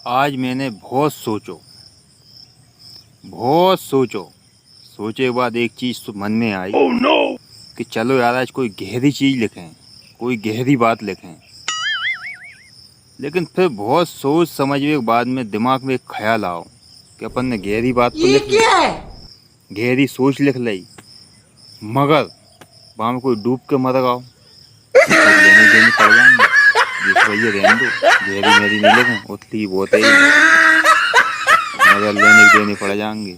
आज मैंने बहुत सोचे के बाद एक चीज़ तो मन में आई। oh, no! कि चलो यार आज कोई गहरी चीज़ लिखें, कोई गहरी बात लिखें। लेकिन फिर बहुत सोच समझने के बाद में दिमाग में एक ख्याल आओ कि अपन ने गहरी बात तो लिख ली, गहरी सोच लिख ली, मगर वहाँ में कोई डूब के मर गया लेने देने पड़ जाएंगे। जिस भैया रहने दो, गहरी मेरी नहीं लिखें, उतली बहुत है, मगर लेने देने पड़ जाएंगे।